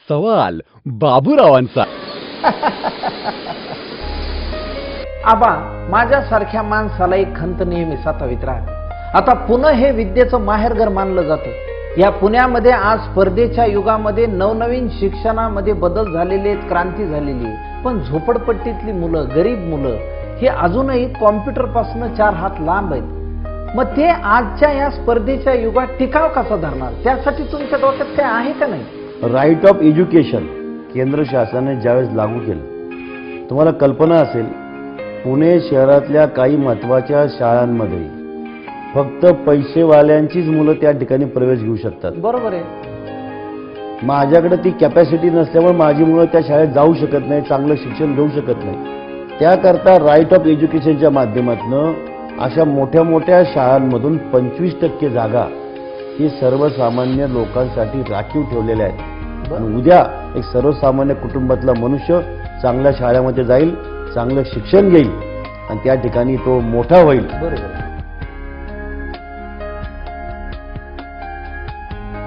सवाल बाबूरावांचा. आबा, माझ्यासारख्या माणसाला एक खंत नेहमी सतावीत राहते. आता पुणे हे विद्येचं माहेरघर मानलं जातं. या पुण्यामध्ये आज स्पर्धेच्या युगामध्ये नवनवीन शिक्षणामध्ये बदल झालेले आहेत, क्रांती झालेली आहे. पण झोपडपट्टीतली मुलं, गरीब मुलं हे अजूनही कॉम्प्युटर पासून 4 हात लांब आहेत. मग ते आजच्या या स्पर्धेच्या युगात टिकाव कसा धरणार? त्यासाठी तुमच्या डोक्यात काय आहे का नाही? राईट ऑफ एज्युकेशन केंद्र शासनाने ज्यावेळेस लागू केलं, तुम्हाला कल्पना असेल, पुणे शहरातल्या काही महत्त्वाच्या शाळांमध्ये फक्त पैसेवाल्यांचीच मुलं त्या ठिकाणी प्रवेश घेऊ शकतात. बरोबर आहे. माझ्याकडे ती कॅपॅसिटी नसल्यामुळे माझी मुलं त्या शाळेत जाऊ शकत नाही, चांगलं शिक्षण घेऊ शकत नाही. त्याकरता राईट ऑफ एज्युकेशनच्या माध्यमातून अशा मोठ्या मोठ्या शाळांमधून 25% जागा ही सर्वसामान्य लोकांसाठी राखीव ठेवलेल्या आहेत. आणि उद्या एक सर्वसामान्य कुटुंबातला मनुष्य चांगल्या शाळेमध्ये जाईल, चांगलं शिक्षण घेईल आणि त्या ठिकाणी तो मोठा होईल. बरोबर.